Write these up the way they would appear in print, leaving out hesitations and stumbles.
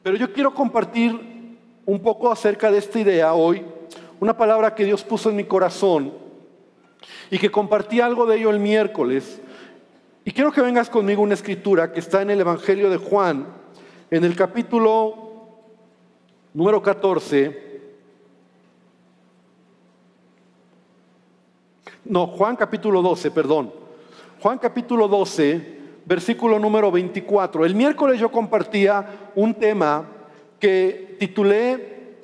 Pero yo quiero compartir un poco acerca de esta idea hoy, una palabra que Dios puso en mi corazón y que compartí algo de ello el miércoles. Y quiero que vengas conmigo a una escritura que está en el Evangelio de Juan, en el capítulo número 14. No, Juan capítulo 12, perdón. Juan capítulo 12, versículo número 24. El miércoles yo compartía un tema que titulé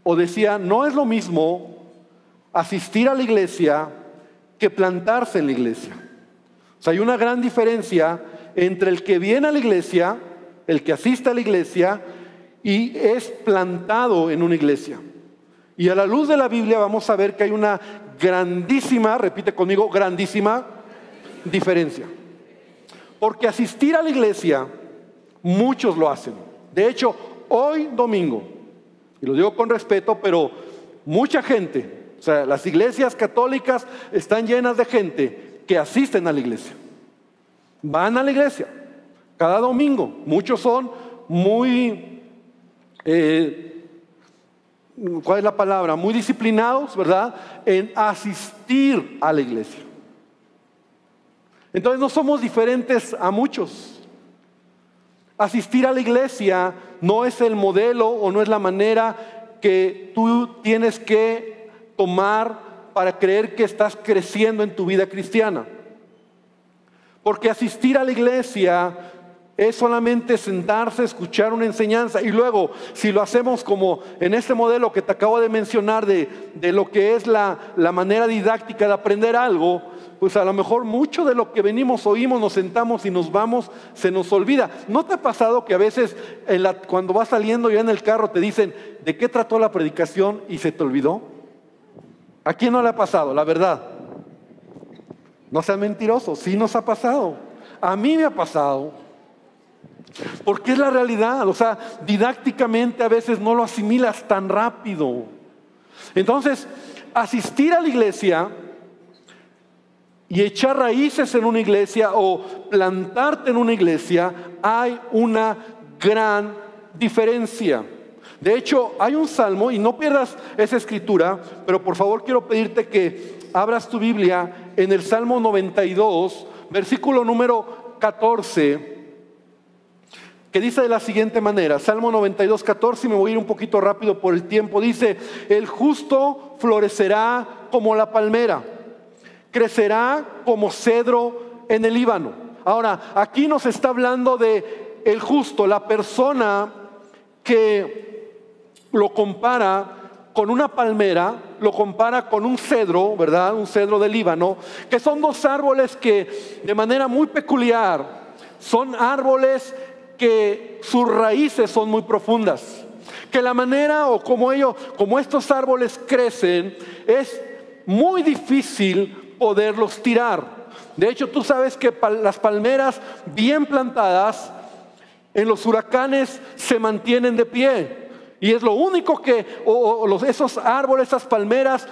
o decía, no es lo mismo asistir a la iglesia que plantarse en la iglesia. O sea, hay una gran diferencia entre el que viene a la iglesia, el que asiste a la iglesia y es plantado en una iglesia. Y a la luz de la Biblia vamos a ver que hay una grandísima, repite conmigo, grandísima diferencia. Porque asistir a la iglesia, muchos lo hacen. De hecho, hoy domingo, y lo digo con respeto, pero mucha gente, o sea, las iglesias católicas están llenas de gente que asisten a la iglesia. Van a la iglesia cada domingo. Muchos son muy, ¿cuál es la palabra? Muy disciplinados, ¿verdad? En asistir a la iglesia. Entonces no somos diferentes a muchos. Asistir a la iglesia no es el modelo o no es la manera que tú tienes que tomar para creer que estás creciendo en tu vida cristiana. Porque asistir a la iglesia es solamente sentarse, escuchar una enseñanza y luego, si lo hacemos como en este modelo que te acabo de mencionar de lo que es la manera didáctica de aprender algo, pues a lo mejor mucho de lo que venimos, oímos, nos sentamos y nos vamos, se nos olvida. ¿No te ha pasado que a veces cuando vas saliendo ya en el carro te dicen de qué trató la predicación y se te olvidó? ¿A quién no le ha pasado? La verdad. No sean mentirosos, sí nos ha pasado. A mí me ha pasado. Porque es la realidad, o sea, didácticamente a veces no lo asimilas tan rápido. Entonces, asistir a la iglesia y echar raíces en una iglesia o plantarte en una iglesia, hay una gran diferencia. De hecho, hay un salmo, y no pierdas esa escritura, pero por favor quiero pedirte que abras tu Biblia en el Salmo 92, versículo número 14, que dice de la siguiente manera, Salmo 92, 14, y me voy a ir un poquito rápido por el tiempo. Dice, el justo florecerá como la palmera, crecerá como cedro en el Líbano. Ahora, aquí nos está hablando de el justo, la persona que lo compara con una palmera, lo compara con un cedro, ¿verdad? Un cedro del Líbano, que son dos árboles que de manera muy peculiar, son árboles que sus raíces son muy profundas, que la manera o como estos árboles crecen, es muy difícil poderlos tirar. De hecho, tú sabes que las palmeras bien plantadas en los huracanes se mantienen de pie. Y es lo único que, esos árboles, esas palmeras,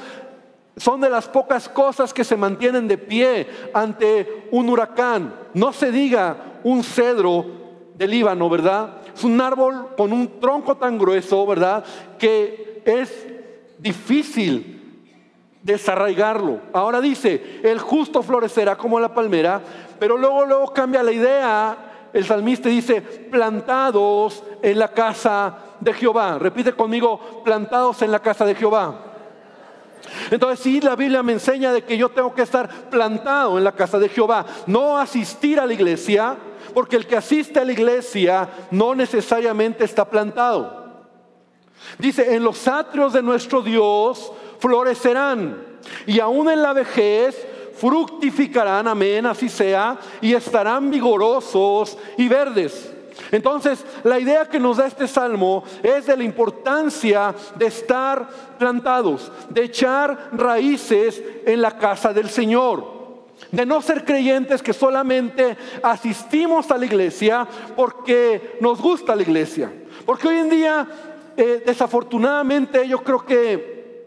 son de las pocas cosas que se mantienen de pie ante un huracán. No se diga un cedro del Líbano, ¿verdad? Es un árbol con un tronco tan grueso, ¿verdad? Que es difícil desarraigarlo. Ahora dice, el justo florecerá como la palmera, pero luego cambia la idea. El salmista dice, plantados en la casa de Jehová. Repite conmigo, plantados en la casa de Jehová. Entonces sí, la Biblia me enseña de que yo tengo que estar plantado en la casa de Jehová, no asistir a la iglesia, porque el que asiste a la iglesia no necesariamente está plantado. Dice, en los atrios de nuestro Dios florecerán, y aún en la vejez fructificarán, amén, así sea, y estarán vigorosos y verdes. Entonces, la idea que nos da este salmo es de la importancia de estar plantados, de echar raíces en la casa del Señor, de no ser creyentes que solamente asistimos a la iglesia porque nos gusta la iglesia. Porque hoy en día, desafortunadamente, yo creo que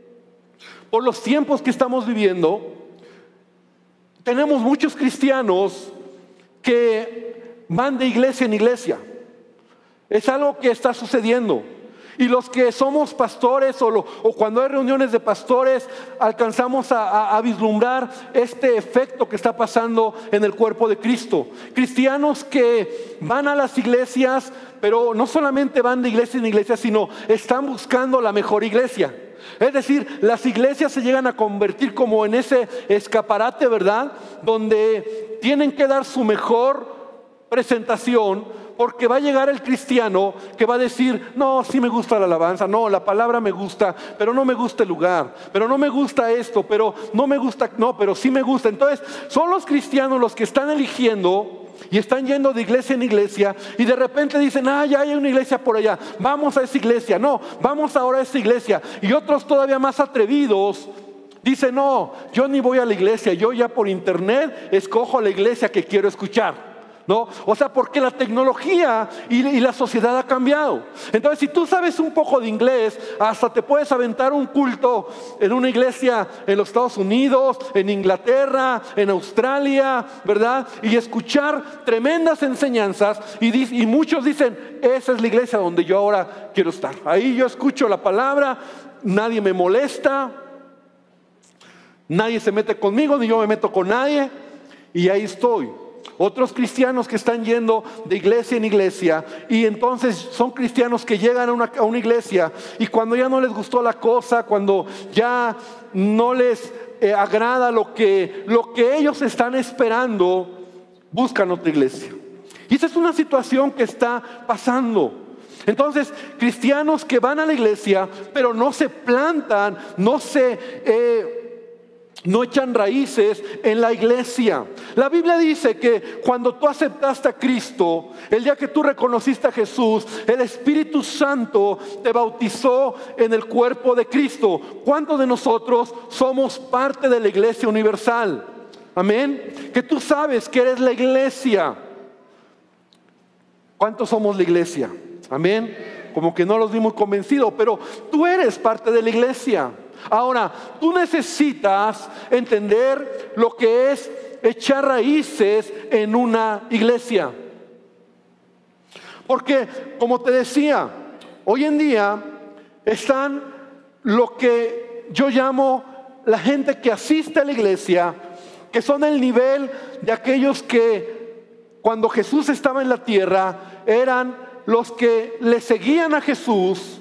por los tiempos que estamos viviendo, tenemos muchos cristianos que van de iglesia en iglesia. Es algo que está sucediendo. Y los que somos pastores o cuando hay reuniones de pastores, alcanzamos a vislumbrar este efecto que está pasando en el cuerpo de Cristo. Cristianos que van a las iglesias, pero no solamente van de iglesia en iglesia, sino están buscando la mejor iglesia. Es decir, las iglesias se llegan a convertir como en ese escaparate, ¿verdad? Donde tienen que dar su mejor presentación, porque va a llegar el cristiano que va a decir: no, sí me gusta la alabanza, no, la palabra me gusta, pero no me gusta el lugar, pero no me gusta esto, pero no me gusta, no, pero sí me gusta. Entonces son los cristianos los que están eligiendo y están yendo de iglesia en iglesia, y de repente dicen: ya hay una iglesia por allá, vamos a esa iglesia, no, vamos ahora a esa iglesia. Y otros todavía más atrevidos dicen: no, yo ni voy a la iglesia, yo ya por internet escojo la iglesia que quiero escuchar. ¿No? O sea, porque la tecnología y la sociedad ha cambiado. Entonces, si tú sabes un poco de inglés, hasta te puedes aventar un culto en una iglesia en los Estados Unidos, en Inglaterra, en Australia, ¿verdad? Y escuchar tremendas enseñanzas, y muchos dicen: esa es la iglesia donde yo ahora quiero estar. Ahí yo escucho la palabra, nadie me molesta, nadie se mete conmigo, ni yo me meto con nadie, y ahí estoy. Otros cristianos que están yendo de iglesia en iglesia, y entonces son cristianos que llegan a una iglesia, y cuando ya no les gustó la cosa, cuando ya no les agrada lo que ellos están esperando, buscan otra iglesia. Y esa es una situación que está pasando. Entonces, cristianos que van a la iglesia, pero no se plantan, no echan raíces en la iglesia. La Biblia dice que cuando tú aceptaste a Cristo, el día que tú reconociste a Jesús, el Espíritu Santo te bautizó en el cuerpo de Cristo. ¿Cuántos de nosotros somos parte de la iglesia universal? Amén. Que tú sabes que eres la iglesia. ¿Cuántos somos la iglesia? Amén. Como que no los vi muy convencidos, pero tú eres parte de la iglesia. Ahora, tú necesitas entender lo que es echar raíces en una iglesia. Porque, como te decía, hoy en día están lo que yo llamo la gente que asiste a la iglesia, que son el nivel de aquellos que cuando Jesús estaba en la tierra eran los que le seguían a Jesús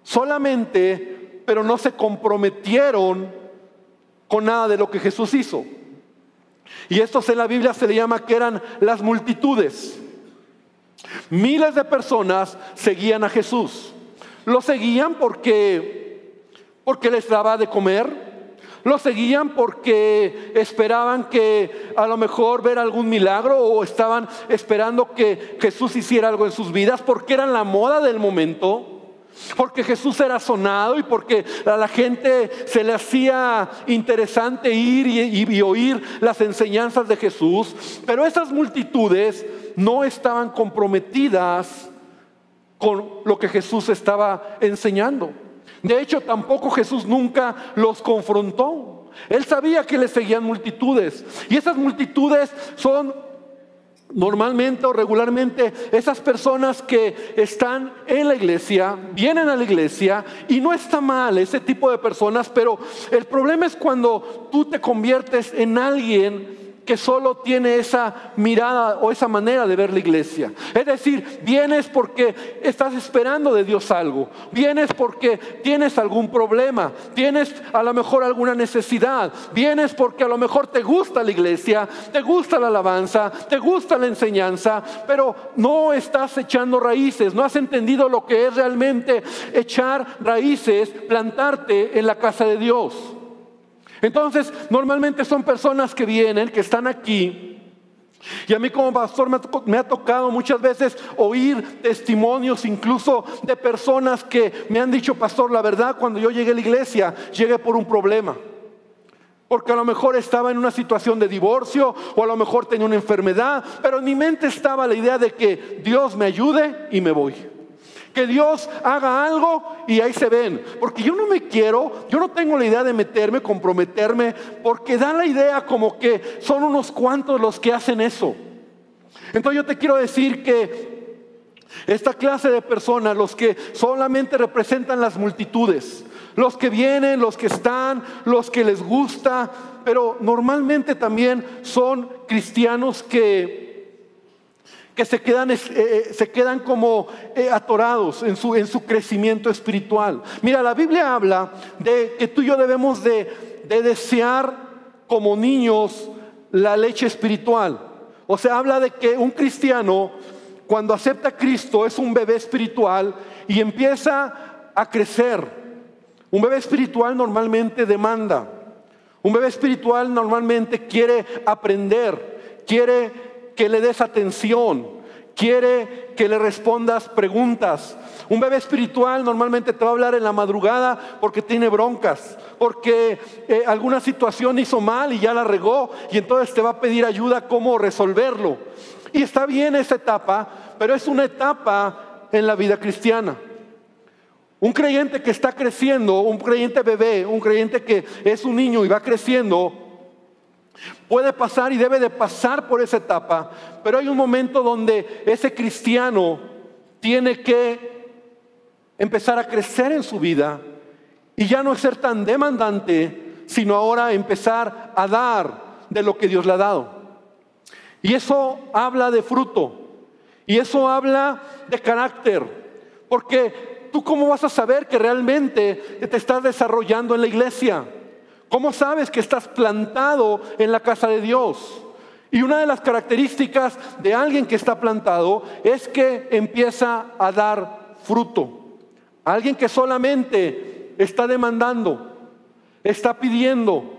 solamente, pero no se comprometieron con nada de lo que Jesús hizo. Y estos en la Biblia se le llama que eran las multitudes. Miles de personas seguían a Jesús. Lo seguían porque les daba de comer. Lo seguían porque esperaban que a lo mejor ver algún milagro, o estaban esperando que Jesús hiciera algo en sus vidas, porque eran la moda del momento. Porque Jesús era sonado, y porque a la gente se le hacía interesante ir y oír las enseñanzas de Jesús. Pero esas multitudes no estaban comprometidas con lo que Jesús estaba enseñando. De hecho, tampoco Jesús nunca los confrontó. Él sabía que le seguían multitudes, y esas multitudes son normalmente o regularmente esas personas que están en la iglesia, vienen a la iglesia, y no está mal ese tipo de personas, pero el problema es cuando tú te conviertes en alguien que solo tiene esa mirada o esa manera de ver la iglesia. Es decir, vienes porque estás esperando de Dios algo, vienes porque tienes algún problema, tienes a lo mejor alguna necesidad, vienes porque a lo mejor te gusta la iglesia, te gusta la alabanza, te gusta la enseñanza, pero no estás echando raíces, no has entendido lo que es realmente echar raíces, plantarte en la casa de Dios. Entonces, normalmente son personas que vienen, que están aquí, y a mí como pastor me ha tocado muchas veces oír testimonios incluso de personas que me han dicho: pastor, la verdad, cuando yo llegué a la iglesia, llegué por un problema. Porque a lo mejor estaba en una situación de divorcio, o a lo mejor tenía una enfermedad, pero en mi mente estaba la idea de que Dios me ayude y me voy. Que Dios haga algo y ahí se ven. Porque yo no tengo la idea de meterme, comprometerme, porque da la idea como que son unos cuantos los que hacen eso. Entonces yo te quiero decir que Esta clase de personas, los que solamente representan las multitudes, los que vienen, los que están, los que les gusta, pero normalmente también son cristianos que se quedan como atorados en su crecimiento espiritual. Mira, la Biblia habla de que tú y yo debemos de desear como niños la leche espiritual. O sea, habla de que un cristiano, cuando acepta a Cristo, es un bebé espiritual y empieza a crecer. Un bebé espiritual normalmente demanda. Un bebé espiritual normalmente quiere aprender, quiere que le des atención, quiere que le respondas preguntas. Un bebé espiritual normalmente te va a hablar en la madrugada porque tiene broncas, porque alguna situación hizo mal y ya la regó, y entonces te va a pedir ayuda cómo resolverlo. Y está bien esa etapa, pero es una etapa en la vida cristiana. Un creyente que está creciendo, un creyente bebé, un creyente que es un niño y va creciendo, puede pasar y debe de pasar por esa etapa, pero hay un momento donde ese cristiano tiene que empezar a crecer en su vida y ya no ser tan demandante, sino ahora empezar a dar de lo que Dios le ha dado. Y eso habla de fruto, y eso habla de carácter, porque ¿tú cómo vas a saber que realmente te estás desarrollando en la iglesia? ¿Cómo sabes que estás plantado en la casa de Dios? Y una de las características de alguien que está plantado es que empieza a dar fruto. Alguien que solamente está demandando, está pidiendo,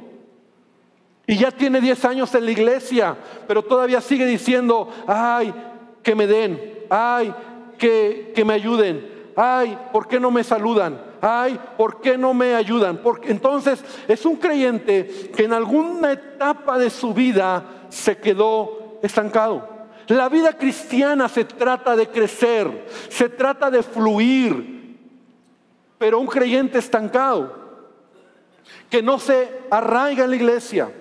y ya tiene 10 años en la iglesia, pero todavía sigue diciendo: ay, que me den, ay, que me ayuden, ay, ¿por qué no me saludan? Ay, ¿por qué no me ayudan? Porque entonces es un creyente que en alguna etapa de su vida se quedó estancado. La vida cristiana se trata de crecer, se trata de fluir. Pero un creyente estancado, que no se arraiga en la iglesia,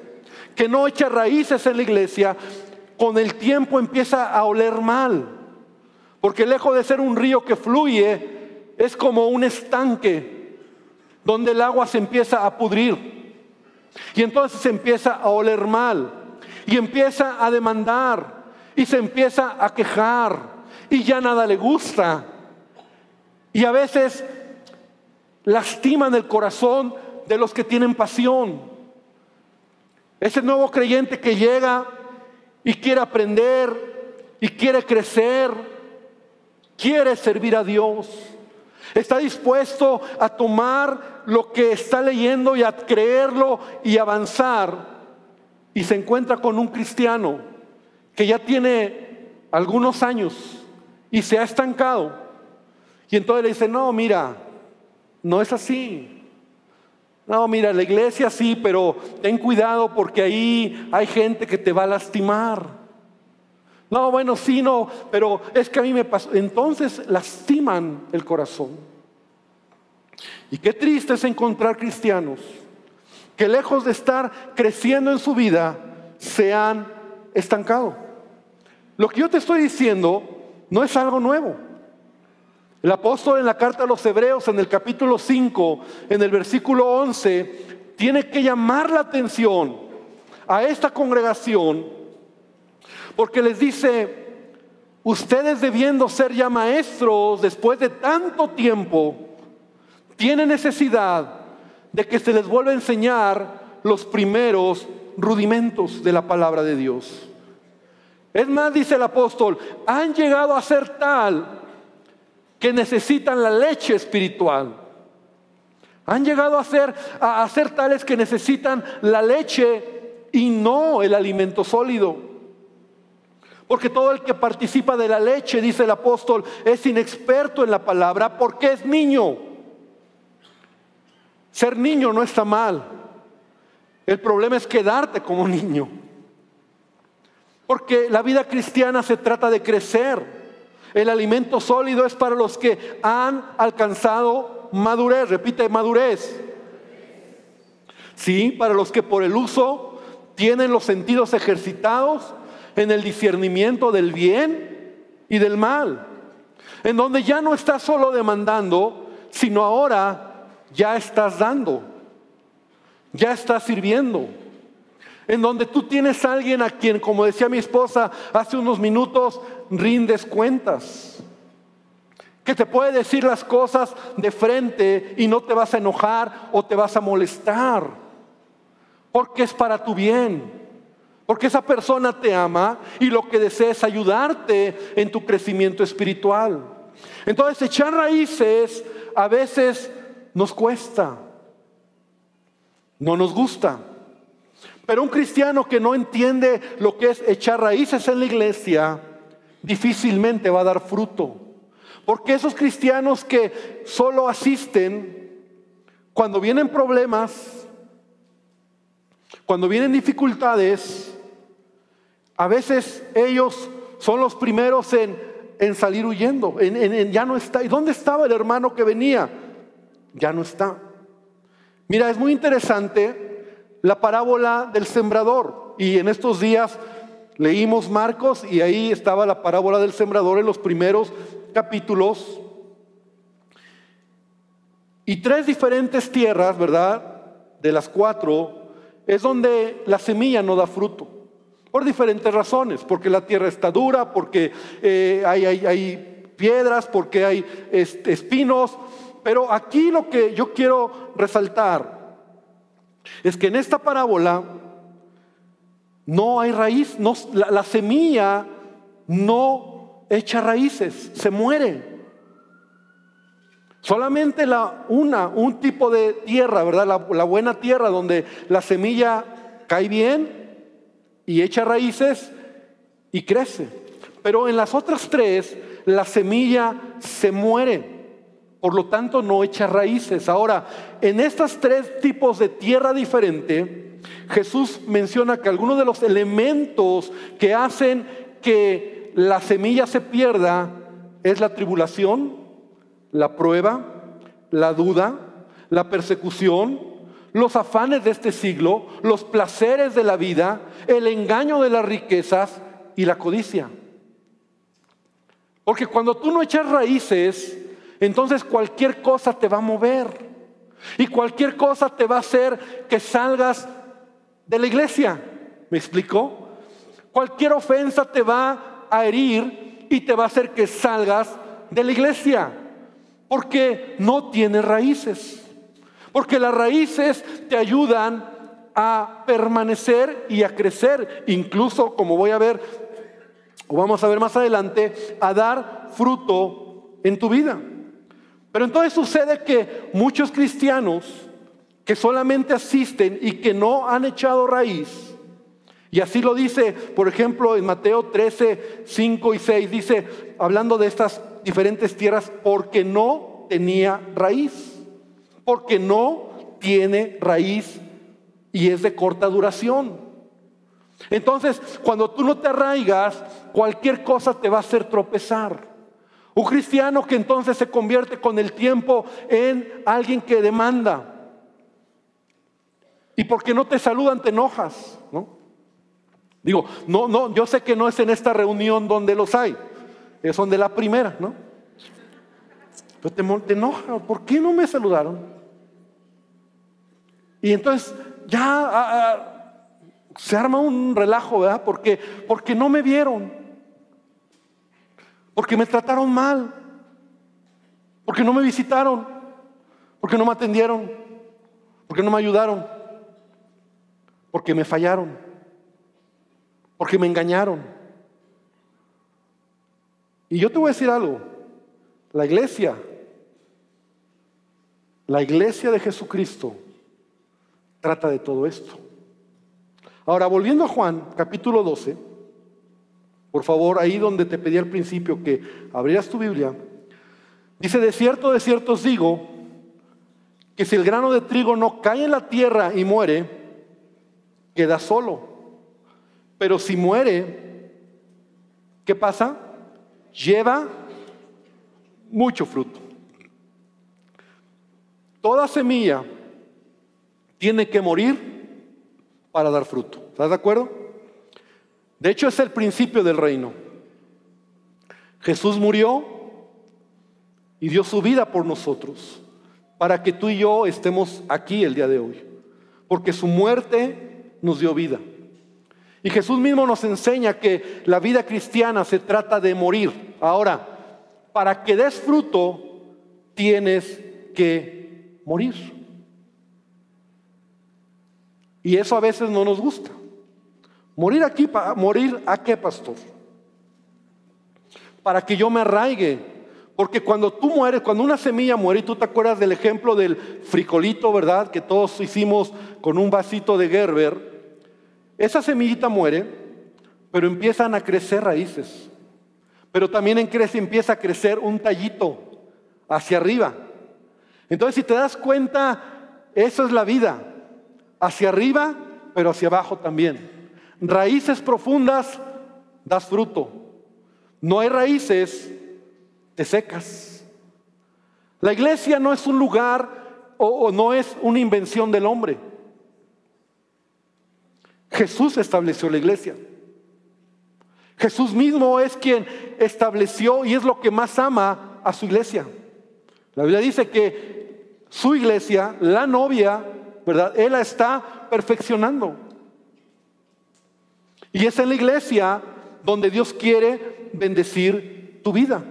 que no echa raíces en la iglesia, con el tiempo empieza a oler mal. Porque lejos de ser un río que fluye, es como un estanque donde el agua se empieza a pudrir. Y entonces se empieza a oler mal, y empieza a demandar, y se empieza a quejar, y ya nada le gusta. Y a veces lastiman el corazón de los que tienen pasión. Ese nuevo creyente que llega y quiere aprender y quiere crecer, quiere servir a Dios, está dispuesto a tomar lo que está leyendo y a creerlo y avanzar, y se encuentra con un cristiano que ya tiene algunos años y se ha estancado, y entonces le dice: no, mira, no es así. No, mira, la iglesia sí, pero ten cuidado porque ahí hay gente que te va a lastimar. No, bueno, sí, no, pero es que a mí me pasó. Entonces lastiman el corazón. Y qué triste es encontrar cristianos que lejos de estar creciendo en su vida, se han estancado. Lo que yo te estoy diciendo no es algo nuevo. El apóstol en la carta a los Hebreos, en el capítulo 5, en el versículo 11, tiene que llamar la atención a esta congregación, porque les dice: ustedes, debiendo ser ya maestros después de tanto tiempo, tienen necesidad de que se les vuelva a enseñar los primeros rudimentos de la palabra de Dios. Es más, dice el apóstol, han llegado a ser tal que necesitan la leche espiritual. Han llegado a ser tales que necesitan la leche y no el alimento sólido. Porque todo el que participa de la leche, dice el apóstol, es inexperto en la palabra porque es niño. Ser niño no está mal. El problema es quedarte como niño. Porque la vida cristiana se trata de crecer. El alimento sólido es para los que han alcanzado madurez. Repite: madurez. Sí, para los que por el uso tienen los sentidos ejercitados en el discernimiento del bien y del mal. en donde ya no estás solo demandando, sino ahora ya estás dando, ya estás sirviendo, en donde tú tienes a alguien a quien, como decía mi esposa hace unos minutos, rindes cuentas, que te puede decir las cosas de frente y no te vas a enojar o te vas a molestar, porque es para tu bien, porque esa persona te ama y lo que desea es ayudarte en tu crecimiento espiritual. Entonces, echar raíces a veces nos cuesta, no nos gusta. Pero un cristiano que no entiende lo que es echar raíces en la iglesia, difícilmente va a dar fruto. Porque esos cristianos que solo asisten cuando vienen problemas, cuando vienen dificultades, a veces ellos son los primeros en salir huyendo, ya no está. ¿Y dónde estaba el hermano que venía? Ya no está. Mira, es muy interesante la parábola del sembrador. Y en estos días leímos Marcos y ahí estaba la parábola del sembrador en los primeros capítulos. Y 3 diferentes tierras, ¿verdad? De las 4, es donde la semilla no da fruto. Por diferentes razones. Porque la tierra está dura, porque hay piedras, porque hay espinos. Pero aquí lo que yo quiero resaltar es que en esta parábola no hay raíz, la semilla no echa raíces, se muere. Solamente un tipo de tierra, ¿verdad? La buena tierra donde la semilla cae bien y echa raíces y crece. Pero en las otras 3, la semilla se muere. Por lo tanto, no echa raíces. Ahora, en estas 3 tipos de tierra diferente, Jesús menciona que algunos de los elementos que hacen que la semilla se pierda es la tribulación, la prueba, la duda, la persecución, los afanes de este siglo, los placeres de la vida, el engaño de las riquezas y la codicia. Porque cuando tú no echas raíces, entonces cualquier cosa te va a mover y cualquier cosa te va a hacer que salgas de la iglesia. ¿Me explico? Cualquier ofensa te va a herir y te va a hacer que salgas de la iglesia, porque no tienes raíces. Porque las raíces te ayudan a permanecer y a crecer, incluso, como voy a ver o vamos a ver más adelante, a dar fruto en tu vida. Pero entonces sucede que muchos cristianos que solamente asisten y que no han echado raíz, y así lo dice, por ejemplo, en Mateo 13, 5 y 6, dice, hablando de estas diferentes tierras, porque no tenía raíz, porque no tiene raíz y es de corta duración. Entonces, cuando tú no te arraigas, cualquier cosa te va a hacer tropezar. Un cristiano que entonces se convierte con el tiempo en alguien que demanda. Y porque no te saludan te enojas, ¿no? Digo, no, yo sé que no es en esta reunión donde los hay, son de la primera, ¿no? Pero te enoja, ¿por qué no me saludaron? Y entonces ya se arma un relajo, ¿verdad? Porque no me vieron. Porque me trataron mal, porque no me visitaron, porque no me atendieron, porque no me ayudaron, porque me fallaron, porque me engañaron. Y yo te voy a decir algo, la iglesia de Jesucristo trata de todo esto. Ahora, volviendo a Juan, capítulo 12, por favor, ahí donde te pedí al principio que abrieras tu Biblia, dice, de cierto os digo, que si el grano de trigo no cae en la tierra y muere, queda solo. Pero si muere, ¿qué pasa? Lleva mucho fruto. Toda semilla tiene que morir para dar fruto. ¿Estás de acuerdo? De hecho, es el principio del reino. Jesús murió, y dio su vida por nosotros, para que tú y yo estemos aquí el día de hoy, porque su muerte nos dio vida. Y Jesús mismo nos enseña que la vida cristiana se trata de morir. Ahora, para que des fruto, tienes que morir. Y eso a veces no nos gusta. ¿Morir aquí? ¿Morir a qué, pastor? Para que yo me arraigue. Porque cuando tú mueres, cuando una semilla muere, y tú te acuerdas del ejemplo del frijolito, ¿verdad? Que todos hicimos con un vasito de Gerber. Esa semillita muere, pero empiezan a crecer raíces. Pero también empieza a crecer un tallito hacia arriba. Entonces, si te das cuenta, eso es la vida. Hacia arriba, pero hacia abajo también. Raíces profundas, das fruto. No hay raíces, te secas. La iglesia no es un lugar o no es una invención del hombre. Jesús estableció la iglesia. Jesús mismo es quien estableció y es lo que más ama a su iglesia. La Biblia dice que su iglesia, la novia, ¿verdad? Él la está perfeccionando. Y es en la iglesia donde Dios quiere bendecir tu vida.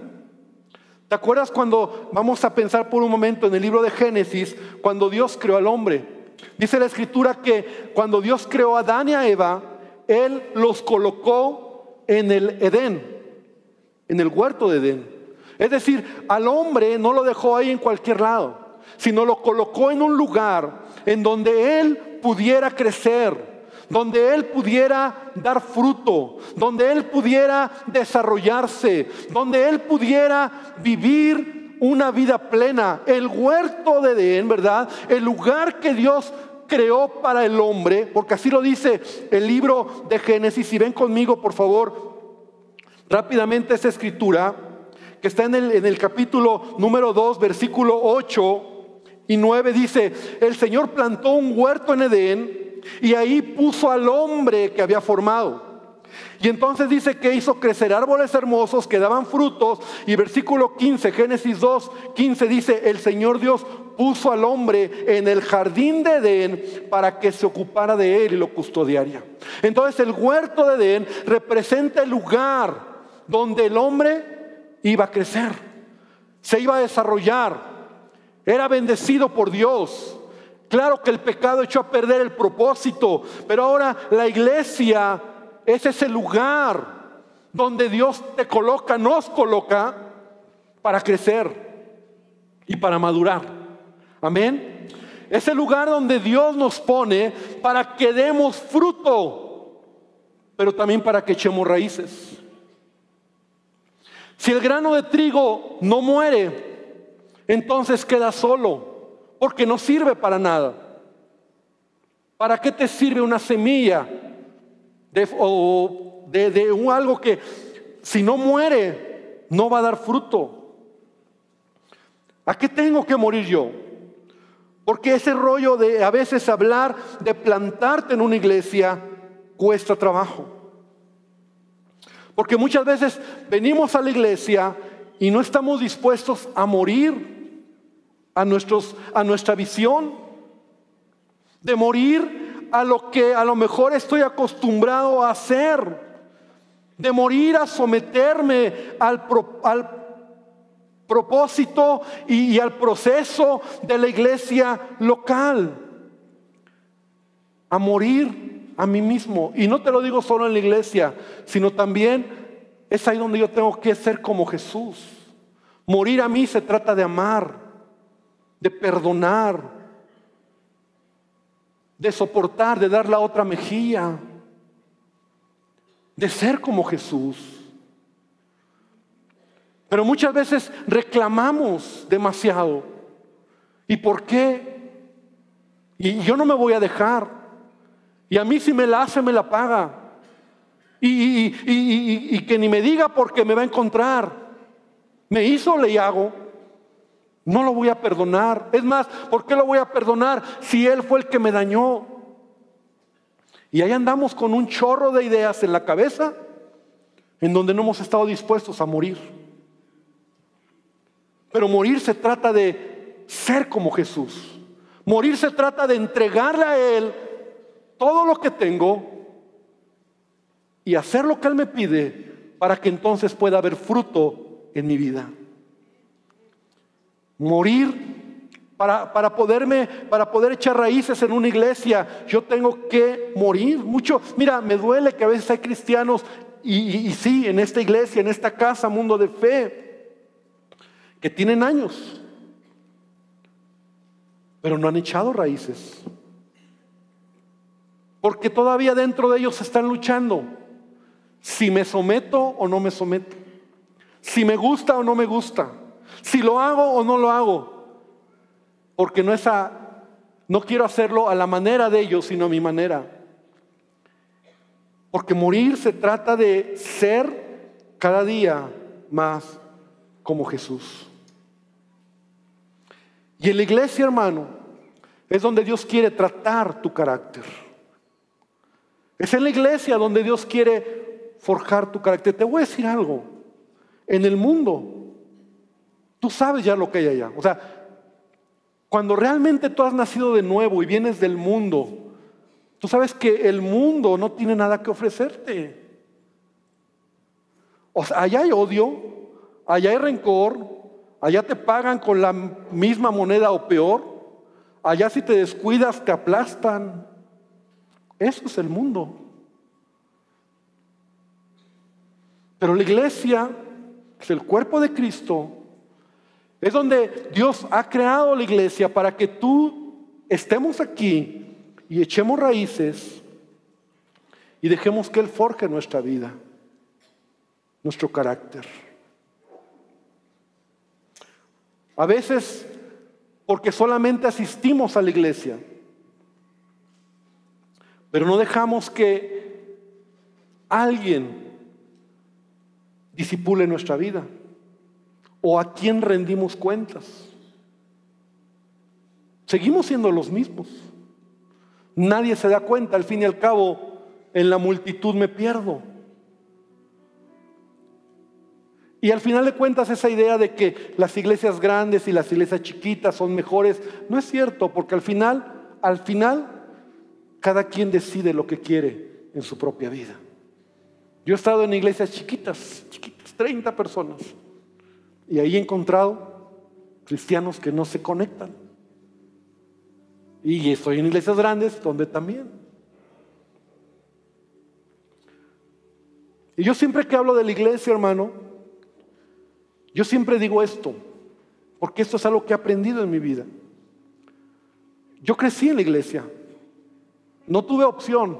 ¿Te acuerdas cuando vamos a pensar por un momento en el libro de Génesis, cuando Dios creó al hombre? Dice la escritura que cuando Dios creó a Adán y a Eva, Él los colocó en el Edén, en el huerto de Edén. Es decir, al hombre no lo dejó ahí en cualquier lado, sino lo colocó en un lugar en donde Él pudiera crecer, donde Él pudiera dar fruto, donde Él pudiera desarrollarse, donde Él pudiera vivir una vida plena. El huerto de Edén, ¿verdad? El lugar que Dios creó para el hombre, porque así lo dice el libro de Génesis. Si ven conmigo, por favor, rápidamente esa escritura que está en el capítulo número 2, versículo 8 y 9, dice: el Señor plantó un huerto en Edén y ahí puso al hombre que había formado. Y entonces dice que hizo crecer árboles hermosos que daban frutos. Y versículo 15, Génesis 2, 15 dice: el Señor Dios puso al hombre en el jardín de Edén para que se ocupara de él y lo custodiara. Entonces el huerto de Edén representa el lugar donde el hombre iba a crecer, se iba a desarrollar, era bendecido por Dios. Claro que el pecado echó a perder el propósito, pero ahora la iglesia es ese lugar donde Dios te coloca, nos coloca para crecer y para madurar. Amén. Es el lugar donde Dios nos pone para que demos fruto, pero también para que echemos raíces. Si el grano de trigo no muere, entonces queda solo, porque no sirve para nada. ¿Para qué te sirve una semilla de algo que si no muere no va a dar fruto? ¿A qué tengo que morir yo? Porque ese rollo de a veces hablar de plantarte en una iglesia cuesta trabajo. Porque muchas veces venimos a la iglesia y no estamos dispuestos a morir a nuestra visión, de morir a lo que a lo mejor estoy acostumbrado a hacer, de morir a someterme al propósito y al proceso de la iglesia local, a morir a mí mismo. Y no te lo digo solo en la iglesia, sino también es ahí donde yo tengo que ser como Jesús. Morir a mí se trata de amar, de perdonar, de soportar, de dar la otra mejilla, de ser como Jesús. Pero muchas veces reclamamos demasiado. ¿Y por qué? Y yo no me voy a dejar. Y a mí si me la hace, me la paga. Y que ni me diga porque me va a encontrar. Me hizo, le hago. No lo voy a perdonar. Es más, ¿por qué lo voy a perdonar si él fue el que me dañó? Y ahí andamos con un chorro de ideas en la cabeza en donde no hemos estado dispuestos a morir. Pero morir se trata de ser como Jesús. Morir se trata de entregarle a Él todo lo que tengo y hacer lo que Él me pide para que entonces pueda haber fruto en mi vida. Morir para poder echar raíces en una iglesia, yo tengo que morir mucho. Mira, me duele que a veces hay cristianos y sí, en esta iglesia, en esta casa, Mundo de Fe, que tienen años, pero no han echado raíces, porque todavía dentro de ellos están luchando. Si me someto o no me someto, si me gusta o no me gusta, si lo hago o no lo hago, porque no quiero hacerlo a la manera de ellos, sino a mi manera. Porque morir se trata de ser cada día más como Jesús. Y en la iglesia, hermano, es donde Dios quiere tratar tu carácter. Es en la iglesia donde Dios quiere forjar tu carácter. Te voy a decir algo. En el mundo, tú sabes ya lo que hay allá. O sea, cuando realmente tú has nacido de nuevo y vienes del mundo, tú sabes que el mundo no tiene nada que ofrecerte. O sea, allá hay odio, allá hay rencor, allá te pagan con la misma moneda o peor, allá si te descuidas te aplastan. Eso es el mundo. Pero la iglesia, que es el cuerpo de Cristo, es donde Dios ha creado la iglesia para que tú estemos aquí y echemos raíces y dejemos que Él forje nuestra vida, nuestro carácter. A veces porque solamente asistimos a la iglesia, pero no dejamos que alguien disipule nuestra vida o a quién rendimos cuentas. Seguimos siendo los mismos. Nadie se da cuenta, al fin y al cabo, en la multitud me pierdo. Y al final de cuentas, esa idea de que las iglesias grandes y las iglesias chiquitas son mejores, no es cierto, porque al final, cada quien decide lo que quiere en su propia vida. Yo he estado en iglesias chiquitas, 30 personas, y ahí he encontrado cristianos que no se conectan. Y estoy en iglesias grandes donde también. Y yo siempre que hablo de la iglesia, hermano, yo siempre digo esto, porque esto es algo que he aprendido en mi vida. Yo crecí en la iglesia, no tuve opción,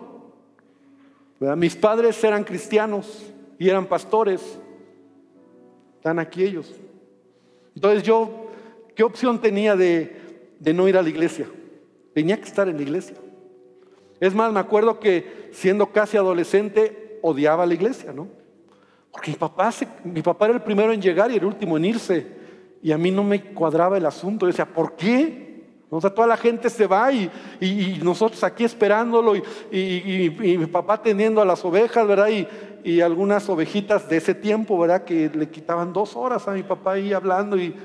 ¿verdad? Mis padres eran cristianos y eran pastores, están aquí ellos. Entonces yo, ¿qué opción tenía de no ir a la iglesia? Tenía que estar en la iglesia. Es más, me acuerdo que siendo casi adolescente odiaba la iglesia, ¿no? Porque mi papá era el primero en llegar y el último en irse. Y a mí no me cuadraba el asunto. Yo decía, ¿por qué? O sea, toda la gente se va y nosotros aquí esperándolo y mi papá atendiendo a las ovejas, ¿verdad? Y algunas ovejitas de ese tiempo, ¿verdad? Que le quitaban 2 horas a mi papá ahí hablando y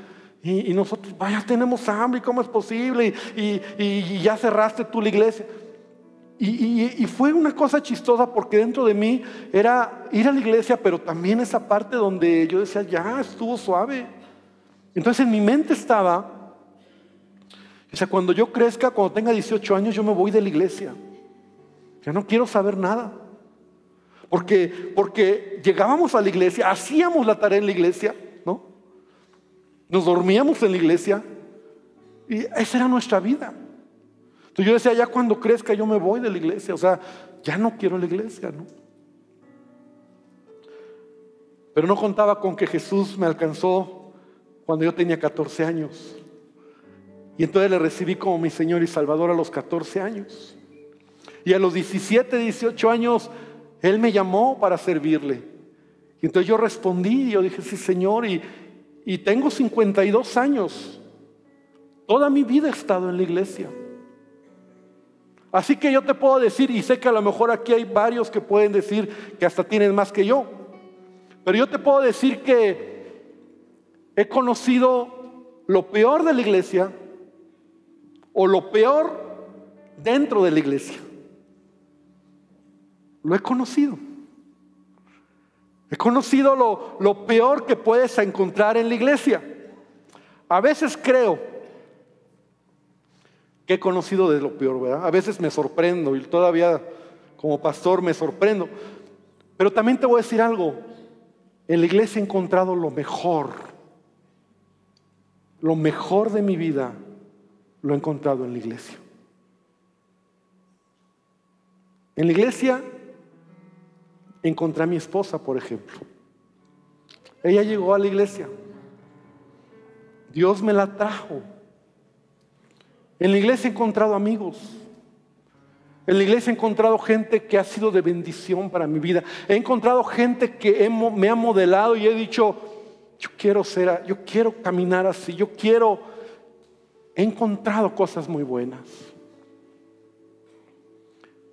nosotros, vaya, tenemos hambre, ¿cómo es posible? Y ya cerraste tú la iglesia. Y fue una cosa chistosa porque dentro de mí era ir a la iglesia, pero también esa parte donde yo decía, ya estuvo suave. Entonces en mi mente estaba, o sea, cuando yo crezca, cuando tenga 18 años, yo me voy de la iglesia. Ya no quiero saber nada. Porque llegábamos a la iglesia, hacíamos la tarea en la iglesia, ¿no? Nos dormíamos en la iglesia y esa era nuestra vida. Entonces yo decía, ya cuando crezca yo me voy de la iglesia. O sea, ya no quiero la iglesia, ¿no? Pero no contaba con que Jesús me alcanzó cuando yo tenía 14 años. Y entonces le recibí como mi Señor y Salvador a los 14 años. Y a los 17, 18 años, Él me llamó para servirle. Y entonces yo respondí, y yo dije, sí, Señor, y tengo 52 años. Toda mi vida he estado en la iglesia. Así que yo te puedo decir, y sé que a lo mejor aquí hay varios que pueden decir que hasta tienen más que yo, pero yo te puedo decir que he conocido lo peor de la iglesia o lo peor dentro de la iglesia. Lo he conocido. He conocido lo peor que puedes encontrar en la iglesia. A veces creo que he conocido de lo peor, ¿verdad? A veces me sorprendo y todavía como pastor me sorprendo. Pero también te voy a decir algo. En la iglesia he encontrado lo mejor. Lo mejor de mi vida lo he encontrado en la iglesia. En la iglesia encontré a mi esposa, por ejemplo. Ella llegó a la iglesia. Dios me la trajo. En la iglesia he encontrado amigos. En la iglesia he encontrado gente que ha sido de bendición para mi vida. He encontrado gente que me ha modelado y he dicho, yo quiero caminar así, he encontrado cosas muy buenas.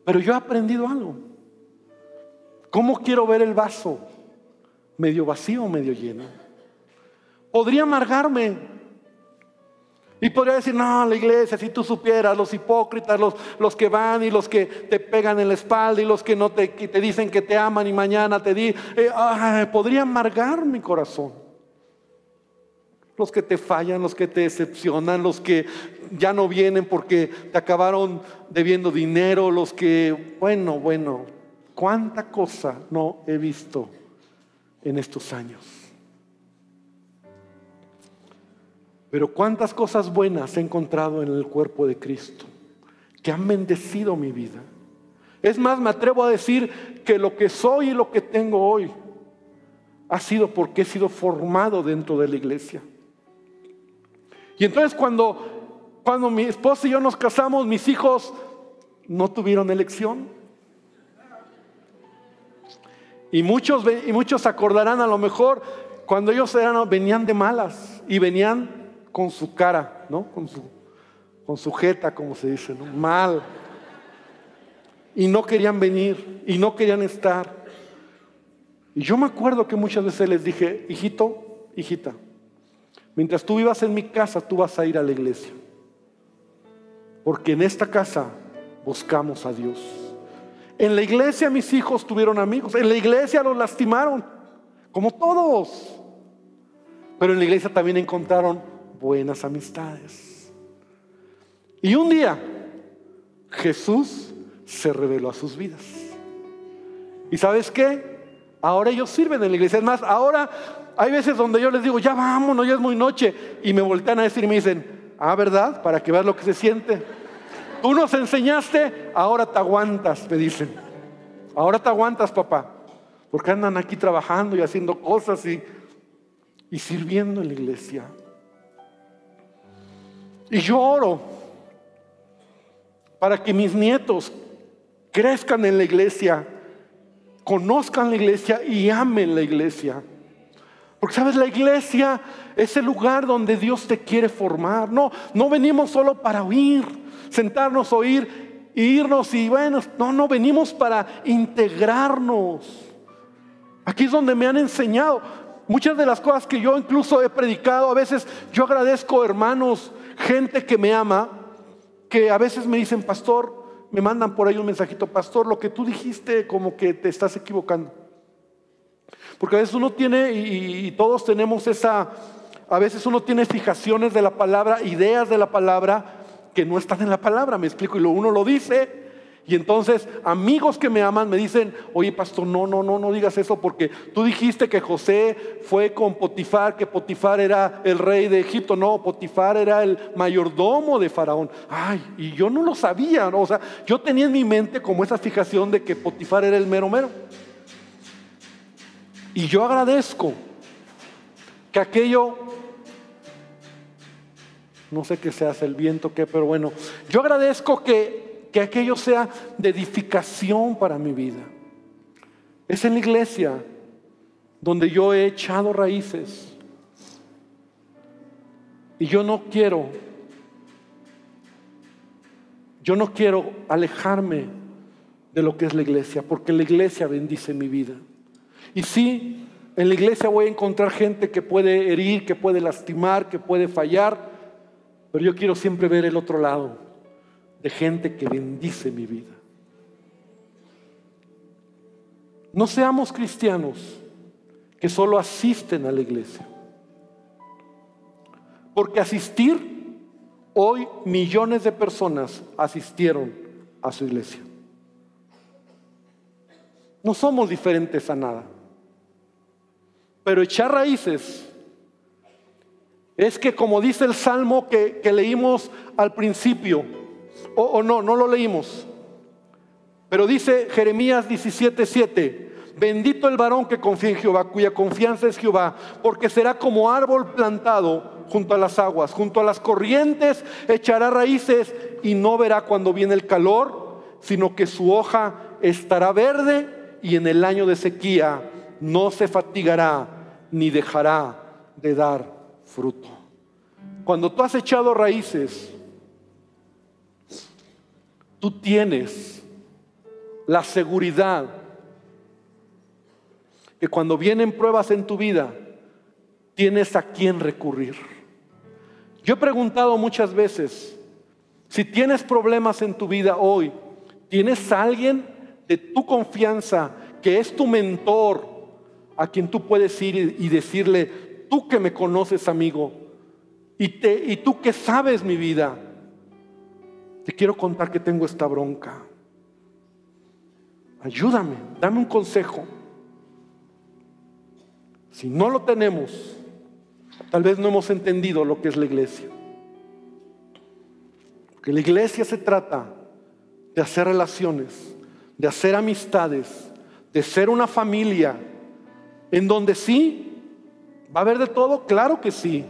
Pero yo he aprendido algo. ¿Cómo quiero ver el vaso? ¿Medio vacío o medio lleno? Podría amargarme. Y podría decir, no, la iglesia, si tú supieras, los hipócritas, los que van y los que te pegan en la espalda y los que no te dicen que te aman y mañana podría amargar mi corazón. Los que te fallan, los que te decepcionan, los que ya no vienen porque te acabaron debiendo dinero, los que, bueno, cuánta cosa no he visto en estos años. Pero cuántas cosas buenas he encontrado en el cuerpo de Cristo que han bendecido mi vida. Es más, me atrevo a decir que lo que soy y lo que tengo hoy ha sido porque he sido formado dentro de la iglesia. Y entonces cuando mi esposa y yo nos casamos, mis hijos no tuvieron elección. Y muchos acordarán a lo mejor cuando ellos venían de malas y venían con su cara, ¿no? Con su jeta, como se dice, ¿no? Mal. Y no querían venir y no querían estar. Y yo me acuerdo que muchas veces les dije, hijito, hijita, mientras tú vivas en mi casa, tú vas a ir a la iglesia. Porque en esta casa buscamos a Dios. En la iglesia mis hijos tuvieron amigos. En la iglesia los lastimaron, como todos. Pero en la iglesia también encontraron buenas amistades. Y un día Jesús se reveló a sus vidas. ¿Y sabes qué? Ahora ellos sirven en la iglesia. Es más, ahora hay veces donde yo les digo, ya vámonos, ya es muy noche. Y me voltean a decir y me dicen, ¿verdad? Para que veas lo que se siente. Tú nos enseñaste, ahora te aguantas, me dicen. Ahora te aguantas, papá. Porque andan aquí trabajando y haciendo cosas y sirviendo en la iglesia. Y yo oro para que mis nietos crezcan en la iglesia, conozcan la iglesia y amen la iglesia. Porque sabes, la iglesia es el lugar donde Dios te quiere formar. No venimos solo para oír, sentarnos, oír e irnos y no, venimos para integrarnos. Aquí es donde me han enseñado muchas de las cosas que yo incluso he predicado. A veces yo agradezco, hermanos, gente que me ama, que a veces me dicen, pastor, me mandan por ahí un mensajito, pastor, lo que tú dijiste como que te estás equivocando. Porque a veces uno tiene, y todos tenemos a veces uno tiene fijaciones de la palabra, ideas de la palabra que no están en la palabra, me explico, y uno lo dice. Y entonces amigos que me aman me dicen, oye pastor, no digas eso, porque tú dijiste que José fue con Potifar, que Potifar era el rey de Egipto. No, Potifar era el mayordomo de Faraón. Y yo no lo sabía, ¿no? O sea, yo tenía en mi mente como esa fijación de que Potifar era el mero mero. Y yo agradezco que aquello, no sé qué se hace el viento, pero bueno, yo agradezco que aquello sea de edificación para mi vida. Es en la iglesia donde yo he echado raíces. Y yo no quiero alejarme de lo que es la iglesia, porque la iglesia bendice mi vida. Y sí, En la iglesia voy a encontrar gente que puede herir, que puede lastimar, que puede fallar, pero yo quiero siempre ver el otro lado, de gente que bendice mi vida. No seamos cristianos que solo asisten a la iglesia. Porque asistir, hoy millones de personas asistieron a su iglesia. No somos diferentes a nada. Pero echar raíces es que, como dice el salmo que leímos al principio, o no lo leímos, pero dice Jeremías 17:7, bendito el varón que confía en Jehová, cuya confianza es Jehová, porque será como árbol plantado junto a las aguas, junto a las corrientes, echará raíces y no verá cuando viene el calor, sino que su hoja estará verde y en el año de sequía no se fatigará ni dejará de dar fruto. Cuando tú has echado raíces, tú tienes la seguridad que cuando vienen pruebas en tu vida, tienes a quién recurrir. Yo he preguntado muchas veces, si tienes problemas en tu vida hoy, ¿tienes a alguien de tu confianza que es tu mentor, a quien tú puedes ir y decirle, tú que me conoces, amigo, y tú que sabes mi vida, te quiero contar que tengo esta bronca? Ayúdame, dame un consejo. Si no lo tenemos, tal vez no hemos entendido lo que es la iglesia. Porque la iglesia se trata de hacer relaciones, de hacer amistades, de ser una familia, en donde sí, va a haber de todo, claro que sí.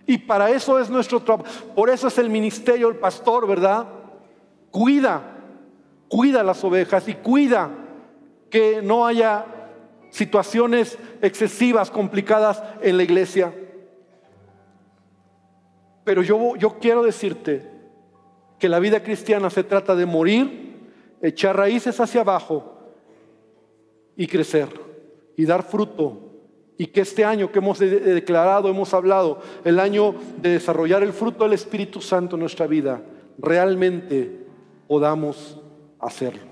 Y para eso es nuestro trabajo, por eso es el ministerio, el pastor, ¿verdad? Cuida las ovejas y cuida que no haya situaciones excesivas, complicadas en la iglesia. Pero yo quiero decirte que la vida cristiana se trata de morir, echar raíces hacia abajo y crecer y dar fruto. Y que este año que hemos declarado, hemos hablado, el año de desarrollar el fruto del Espíritu Santo en nuestra vida, realmente podamos hacerlo.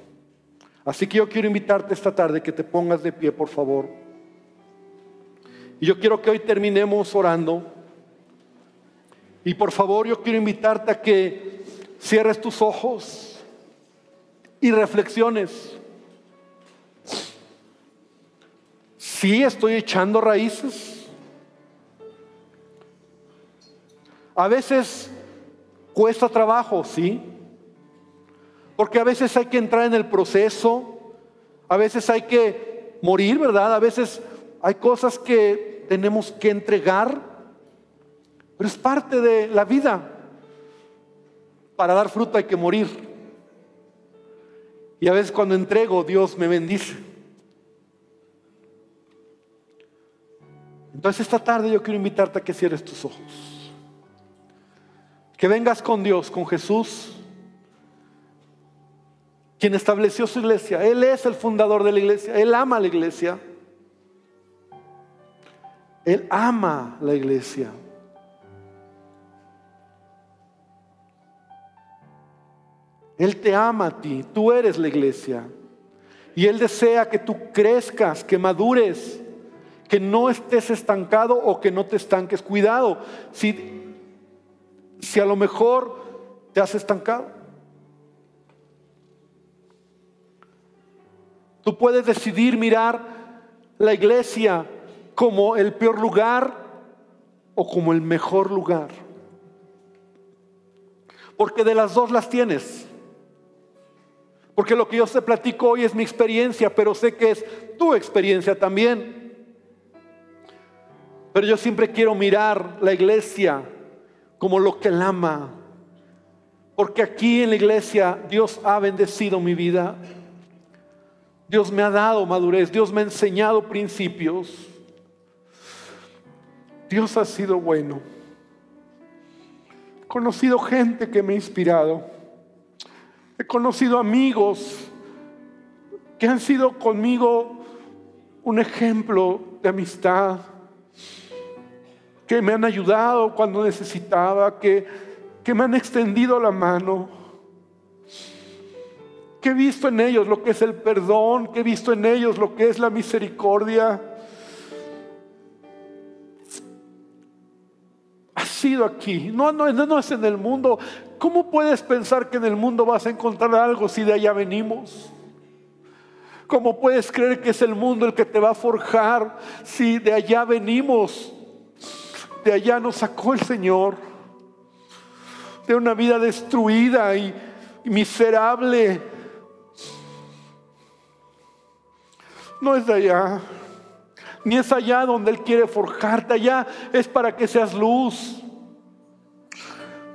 Así que yo quiero invitarte esta tarde que te pongas de pie, por favor. Y yo quiero que hoy terminemos orando. Y por favor, yo quiero invitarte a que cierres tus ojos y reflexiones. Sí, estoy echando raíces. A veces cuesta trabajo, sí. Porque a veces hay que entrar en el proceso. A veces hay que morir, ¿verdad? A veces hay cosas que tenemos que entregar. Pero es parte de la vida. Para dar fruto hay que morir. Y a veces cuando entrego, Dios me bendice. Entonces esta tarde yo quiero invitarte a que cierres tus ojos. Que vengas con Dios, con Jesús, quien estableció su iglesia. Él es el fundador de la iglesia. Él ama la iglesia. Él ama la iglesia. Él te ama a ti. Tú eres la iglesia. Y Él desea que tú crezcas, que madures, que no estés estancado o que no te estanques. Cuidado, si a lo mejor te has estancado. Tú puedes decidir mirar la iglesia como el peor lugar o como el mejor lugar. Porque de las dos las tienes. Porque lo que yo te platico hoy es mi experiencia, pero sé que es tu experiencia también. Pero yo siempre quiero mirar la iglesia como lo que Él ama. Porque aquí en la iglesia Dios ha bendecido mi vida. Dios me ha dado madurez. Dios me ha enseñado principios. Dios ha sido bueno. He conocido gente que me ha inspirado. He conocido amigos que han sido conmigo un ejemplo de amistad, que me han ayudado cuando necesitaba, que me han extendido la mano, que he visto en ellos lo que es el perdón, que he visto en ellos lo que es la misericordia. Ha sido aquí, no es en el mundo. ¿Cómo puedes pensar que en el mundo vas a encontrar algo si de allá venimos? ¿Cómo puedes creer que es el mundo el que te va a forjar si de allá venimos? De allá nos sacó el Señor, de una vida destruida y miserable. No es de allá, ni es allá donde Él quiere forjarte. Allá es para que seas luz,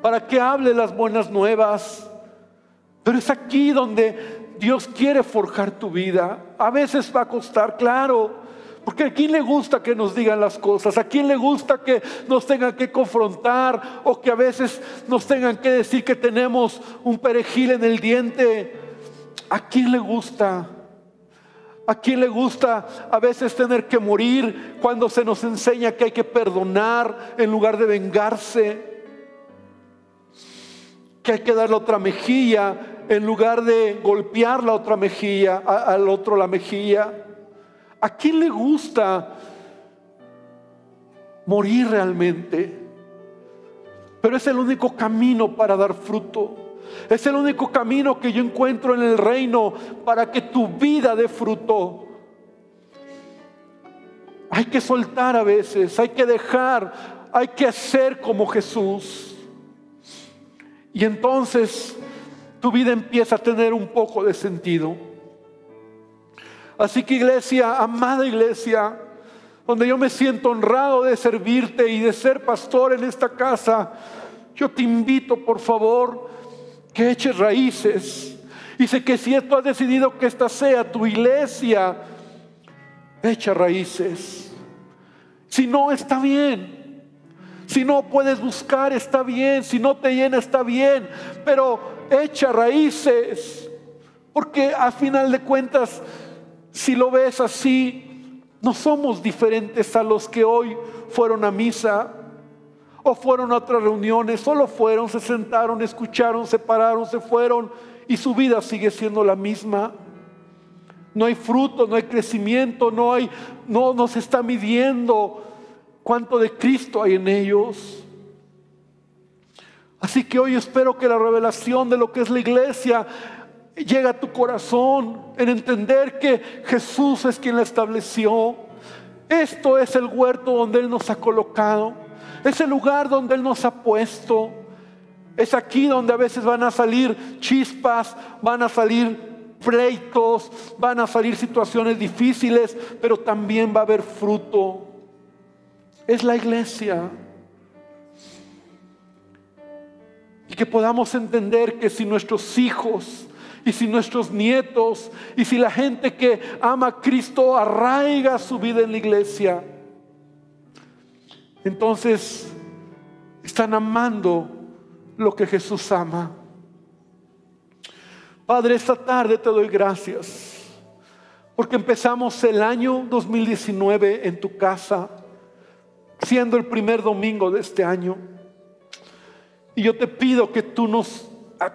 para que hable las buenas nuevas. Pero es aquí donde Dios quiere forjar tu vida. A veces va a costar, claro, porque ¿a quién le gusta que nos digan las cosas? ¿A quién le gusta que nos tengan que confrontar o que a veces nos tengan que decir que tenemos un perejil en el diente? ¿A quién le gusta? ¿A quién le gusta a veces tener que morir cuando se nos enseña que hay que perdonar en lugar de vengarse? Que hay que dar la otra mejilla en lugar de golpear la otra mejilla, al otro la mejilla. ¿A quién le gusta morir realmente? Pero es el único camino para dar fruto. Es el único camino que yo encuentro en el reino para que tu vida dé fruto. Hay que soltar a veces, hay que dejar, hay que hacer como Jesús. Y entonces tu vida empieza a tener un poco de sentido. Así que iglesia, amada iglesia, donde yo me siento honrado de servirte y de ser pastor en esta casa, yo te invito por favor que eches raíces. Y sé que si tú has decidido que esta sea tu iglesia, echa raíces. Si no, está bien. Si no puedes buscar, está bien. Si no te llena, está bien. Pero echa raíces. Porque a final de cuentas, si lo ves así, no somos diferentes a los que hoy fueron a misa o fueron a otras reuniones. Solo fueron, se sentaron, escucharon, se pararon, se fueron y su vida sigue siendo la misma. No hay fruto, no hay crecimiento, no se está midiendo cuánto de Cristo hay en ellos. Así que hoy espero que la revelación de lo que es la iglesia llegue a tu corazón, en entender que Jesús es quien la estableció. Esto es el huerto donde Él nos ha colocado, es el lugar donde Él nos ha puesto. Es aquí donde a veces van a salir chispas, van a salir pleitos, van a salir situaciones difíciles, pero también va a haber fruto. Es la iglesia. Y que podamos entender que si nuestros hijos y si nuestros nietos y si la gente que ama a Cristo arraiga su vida en la iglesia, entonces están amando lo que Jesús ama. Padre, esta tarde te doy gracias porque empezamos el año 2019 en tu casa, siendo el primer domingo de este año. Y yo te pido que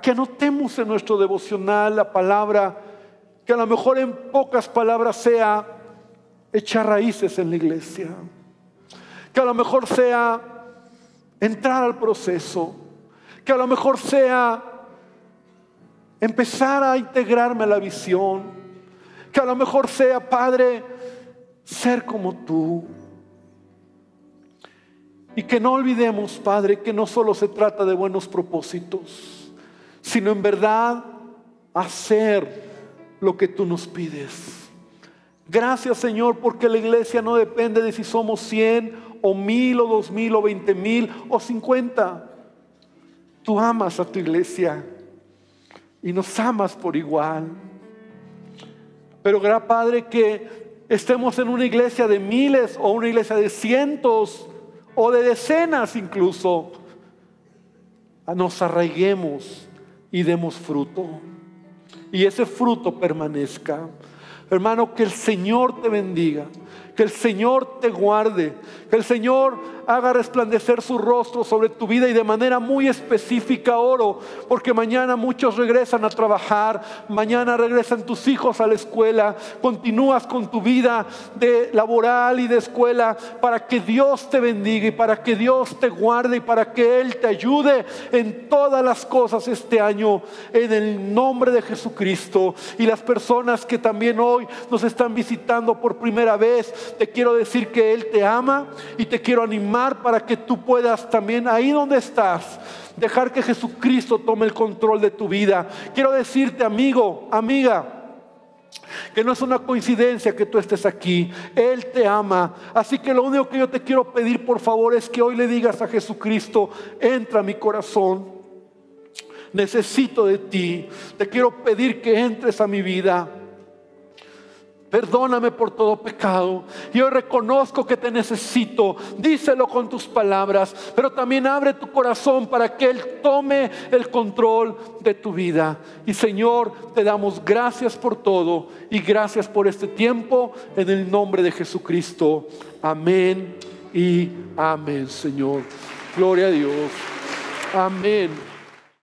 que anotemos en nuestro devocional la palabra, que a lo mejor en pocas palabras sea echar raíces en la iglesia, que a lo mejor sea entrar al proceso, que a lo mejor sea empezar a integrarme a la visión, que a lo mejor sea, Padre, ser como tú. Y que no olvidemos, Padre, que no solo se trata de buenos propósitos, sino en verdad hacer lo que tú nos pides. Gracias, Señor, porque la iglesia no depende de si somos 100 o 1000 o 2000 o 20,000 o 50. Tú amas a tu iglesia y nos amas por igual. Pero Padre, que estemos en una iglesia de miles o una iglesia de cientos o de decenas incluso, nos arraiguemos y demos fruto, y ese fruto permanezca. Hermano, que el Señor te bendiga, que el Señor te guarde, que el Señor haga resplandecer su rostro sobre tu vida, y de manera muy específica oro, porque mañana muchos regresan a trabajar, mañana regresan tus hijos a la escuela, continúas con tu vida de laboral y de escuela, para que Dios te bendiga y para que Dios te guarde y para que Él te ayude en todas las cosas este año, en el nombre de Jesucristo. Y las personas que también hoy nos están visitando por primera vez, te quiero decir que Él te ama y te quiero animar para que tú puedas también, ahí donde estás, dejar que Jesucristo tome el control de tu vida. Quiero decirte, amigo, amiga, que no es una coincidencia que tú estés aquí. Él te ama. Así que lo único que yo te quiero pedir, por favor, es que hoy le digas a Jesucristo: entra a mi corazón, necesito de ti, te quiero pedir que entres a mi vida. Perdóname por todo pecado. Yo reconozco que te necesito. Díselo con tus palabras, pero también abre tu corazón para que Él tome el control de tu vida. Y Señor, te damos gracias por todo y gracias por este tiempo, en el nombre de Jesucristo. Amén y amén, Señor. Gloria a Dios. Amén.